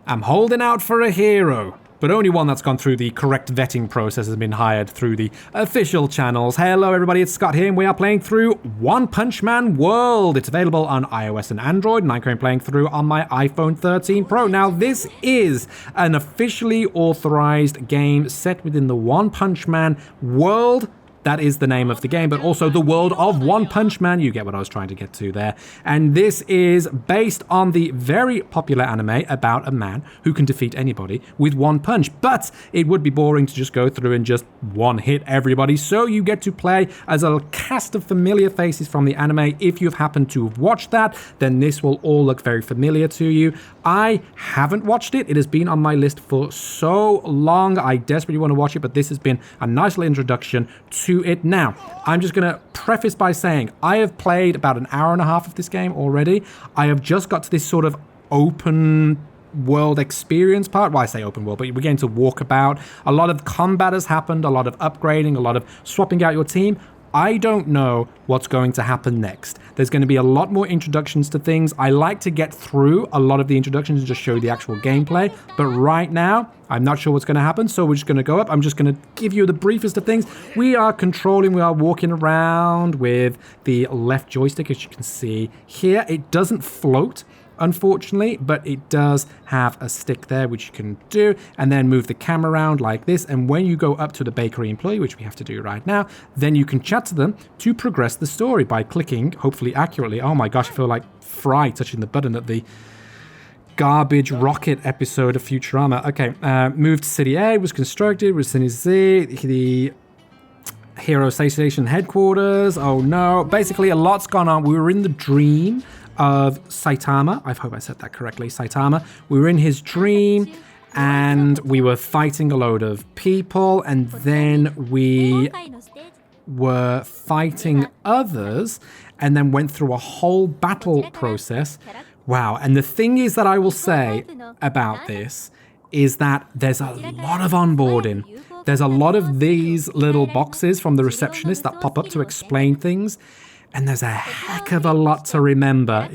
I'm holding out for a hero, but only one that's gone through the correct vetting process, has been hired through the official channels. Hello everybody, it's Scott here, and we are playing through One Punch Man World. It's available on iOS and Android, and I'm currently playing through on my iPhone 13 Pro. Now, this is an officially authorized game set within the One Punch Man World. That is the name of the game, but also the world of One Punch Man. You get what I was trying to get to there. And this is based on the very popular anime about a man who can defeat anybody with one punch. But it would be boring to just go through and just one-hit everybody. So you get to play as a cast of familiar faces from the anime. If you've happened to have watched that, then this will all look very familiar to you. I haven't watched it. It has been on my list for so long. I desperately want to watch it, but this has been a nice little introduction to it. Now, I'm just going to preface by saying I have played about an hour and a half of this game already. I have just got to this sort of open world experience part. Well, I say open world, but we're getting to walk about. A lot of combat has happened, a lot of upgrading, a lot of swapping out your team. I don't know what's going to happen next. There's going to be a lot more introductions to things. I like to get through a lot of the introductions and just show the actual gameplay. But right now, I'm not sure what's going to happen, so we're just going to go up. I'm just going to give you the briefest of things. We are walking around with the left joystick, as you can see here. It doesn't float, unfortunately, but it does have a stick there which you can do, and then move the camera around like this. And when you go up to the bakery employee, which we have to do right now, then you can chat to them to progress the story by clicking, hopefully accurately. Oh my gosh, I feel like Fry touching the button at the garbage rocket episode of Futurama. Okay, moved to City A, was constructed, was City Z, the Hero Station headquarters. Oh no, basically a lot's gone on. We were in the dream of Saitama. I hope I said that correctly. Saitama. We were in his dream and we were fighting a load of people, and then we were fighting others and then went through a whole battle process. Wow. And the thing is that I will say about this is that there's a lot of onboarding. There's a lot of these little boxes from the receptionist that pop up to explain things. And there's a heck of a lot to remember.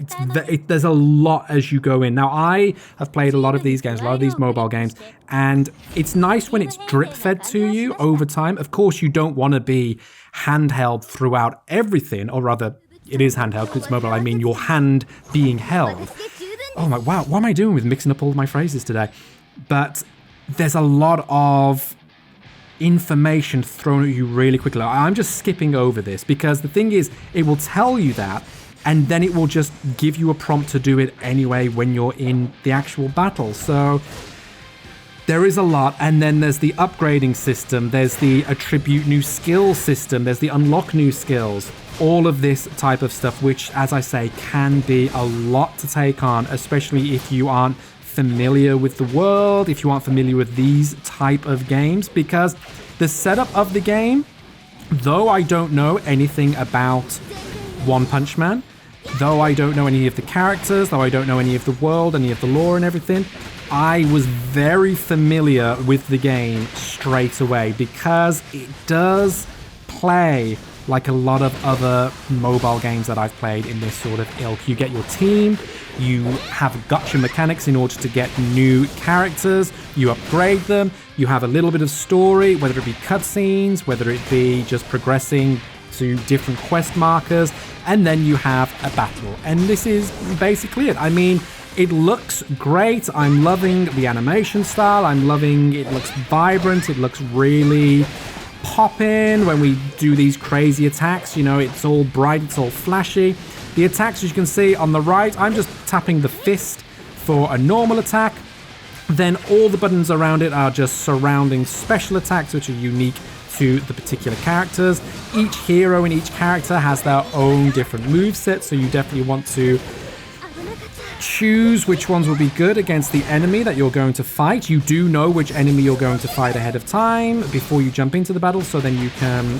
There's a lot as you go in. Now, I have played a lot of these games, a lot of these mobile games, and it's nice when it's drip-fed to you over time. Of course, you don't want to be handheld throughout everything, or rather, it is handheld because it's mobile. I mean, your hand being held. Oh my, wow, what am I doing with mixing up all of my phrases today? But there's a lot of information thrown at you really quickly. I'm just skipping over this because the thing is, it will tell you that, and then it will just give you a prompt to do it anyway when you're in the actual battle. So there is a lot, and then there's the upgrading system, there's the attribute new skill system, there's the unlock new skills, all of this type of stuff, which, as I say, can be a lot to take on, especially if you aren't familiar with the world, if you aren't familiar with these type of games, because the setup of the game, though I don't know anything about One Punch Man, though I don't know any of the characters, though I don't know any of the world, any of the lore and everything, I was very familiar with the game straight away because it does play like a lot of other mobile games that I've played in this sort of ilk. You get your team, you have gotcha mechanics in order to get new characters, you upgrade them, you have a little bit of story, whether it be cutscenes, whether it be just progressing to different quest markers, and then you have a battle. And this is basically it. I mean, it looks great. I'm loving the animation style. I'm loving it. Looks vibrant. It looks really poppin' when we do these crazy attacks. You know, it's all bright, it's all flashy. The attacks, as you can see on the right, I'm just tapping the fist for a normal attack. Then all the buttons around it are just surrounding special attacks, which are unique to the particular characters. Each hero and each character has their own different moveset, so you definitely want to choose which ones will be good against the enemy that you're going to fight. You do know which enemy you're going to fight ahead of time before you jump into the battle, so then you can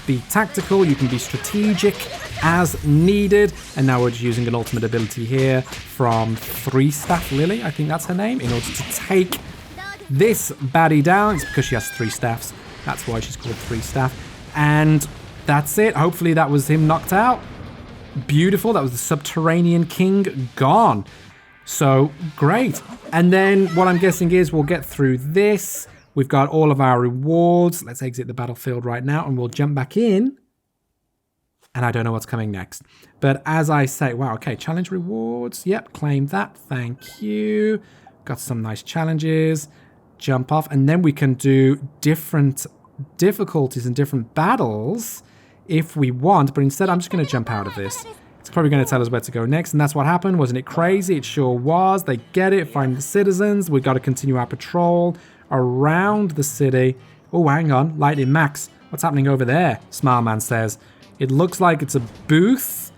be tactical, you can be strategic as needed. And now we're just using an ultimate ability here from Three Staff Lily, I think that's her name, in order to take this baddie down. It's because she has 3 staffs. That's why she's called Three Staff. And that's it. Hopefully that was him knocked out. Beautiful. That was the Subterranean King gone. So, great. And then what I'm guessing is we'll get through this. We've got all of our rewards. Let's exit the battlefield right now and we'll jump back in. And I don't know what's coming next. But as I say, wow, okay, challenge rewards. Yep, claim that. Thank you. Got some nice challenges. Jump off. And then we can do different difficulties and different battles if we want. But instead, I'm just going to jump out of this. It's probably going to tell us where to go next. And that's what happened. Wasn't it crazy? It sure was. They get it. Find the citizens. We've got to continue our patrol around the city. Oh, hang on. Lightning Max. What's happening over there? Smile Man says. It looks like it's a booth.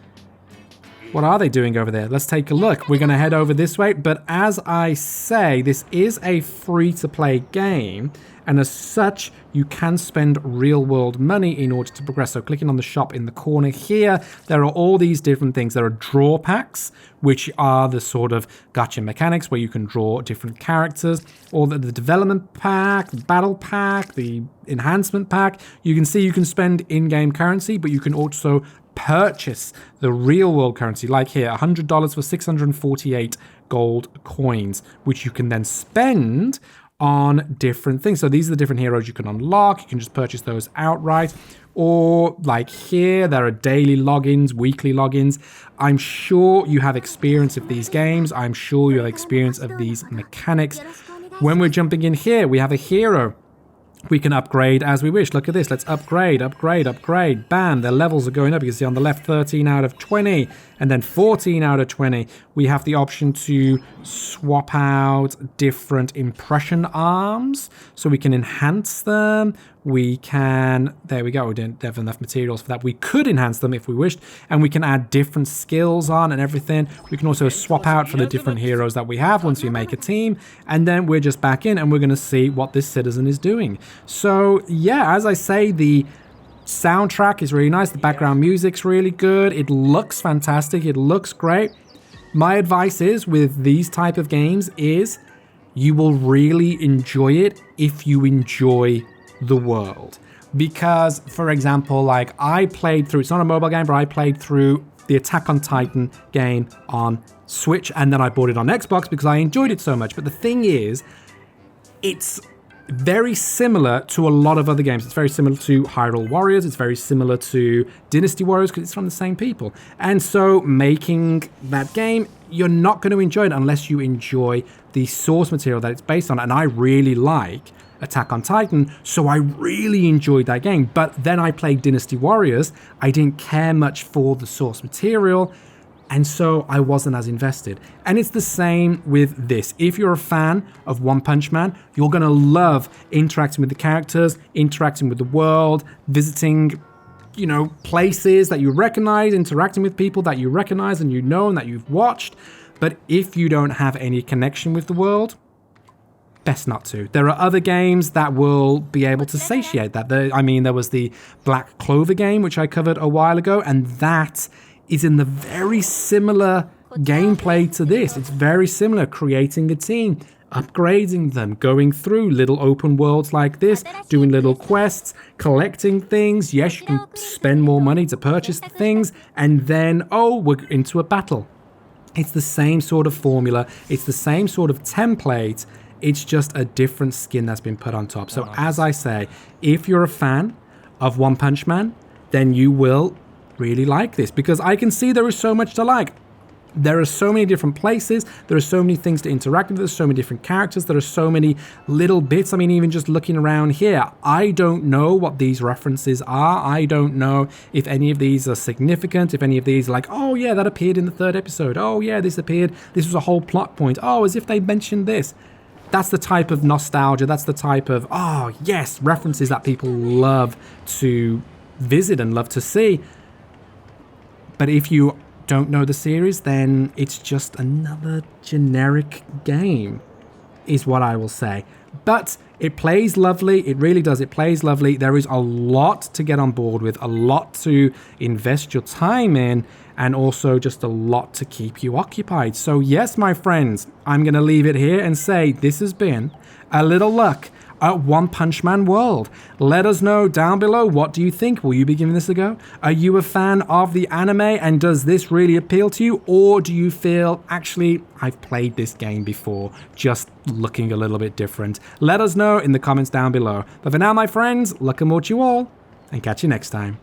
What are they doing over there? Let's take a look. We're going to head over this way. But as I say, this is a free-to-play game. And as such, you can spend real-world money in order to progress. So clicking on the shop in the corner here, there are all these different things. There are draw packs, which are the sort of gacha mechanics where you can draw different characters. Or the development pack, the battle pack, the enhancement pack. You can see you can spend in-game currency, but you can also purchase the real-world currency. Like here, $100 for 648 gold coins, which you can then spend on different things. So these are the different heroes you can unlock. You can just purchase those outright. Or like here, there are daily logins, weekly logins. I'm sure you have experience of these games. I'm sure you have experience of these mechanics. When we're jumping in here, we have a hero. We can upgrade as we wish. Look at this. Let's upgrade, upgrade, upgrade. Bam, their levels are going up. You can see on the left 13 out of 20 and then 14 out of 20. We have the option to swap out different impression arms so we can enhance them. We can, there we go, we didn't have enough materials for that. We could enhance them if we wished, and we can add different skills on and everything. We can also swap out for the different heroes that we have once we make a team, and then we're just back in and we're going to see what this citizen is doing. So yeah, as I say, the soundtrack is really nice. The background music's really good. It looks fantastic. It looks great. My advice is with these type of games is you will really enjoy it if you enjoy the world. Because, for example, like I played through, it's not a mobile game, but I played through the Attack on Titan game on Switch, and then I bought it on Xbox because I enjoyed it so much. But the thing is, it's very similar to a lot of other games. It's very similar to Hyrule Warriors. It's very similar to Dynasty Warriors because it's from the same people. And so making that game, you're not going to enjoy it unless you enjoy the source material that it's based on. And I really like Attack on Titan, so I really enjoyed that game. But then I played Dynasty Warriors. I didn't care much for the source material, and so I wasn't as invested. And it's the same with this. If you're a fan of One Punch Man, you're going to love interacting with the characters, interacting with the world, visiting, you know, places that you recognize, interacting with people that you recognize and you know and that you've watched. But if you don't have any connection with the world, best not to. There are other games that will be able to satiate that. There was the Black Clover game, which I covered a while ago, and that is in the very similar gameplay to this. It's very similar, creating a team, upgrading them, going through little open worlds like this, doing little quests, collecting things. Yes, you can spend more money to purchase the things, and then, oh, we're into a battle. It's the same sort of formula. It's the same sort of template. It's just a different skin that's been put on top. So as I say, if you're a fan of One Punch Man, then you will really like this, because I can see there is so much to like. There are so many different places. There are so many things to interact with. There's so many different characters. There are so many little bits. I mean, even just looking around here, I don't know what these references are. I don't know if any of these are significant, if any of these are like, oh yeah, that appeared in the 3rd episode. Oh yeah, this appeared. This was a whole plot point. Oh, as if they mentioned this. That's the type of nostalgia. That's the type of, oh yes, references that people love to visit and love to see. But if you don't know the series, then it's just another generic game, is what I will say. But it plays lovely. It really does. It plays lovely. There is a lot to get on board with, a lot to invest your time in, and also just a lot to keep you occupied. So yes, my friends, I'm going to leave it here and say this has been a little look One Punch Man World. Let us know down below, what do you think? Will you be giving this a go? Are you a fan of the anime and does this really appeal to you? Or do you feel, actually, I've played this game before, just looking a little bit different? Let us know in the comments down below. But for now, my friends, luck and more to you all, and catch you next time.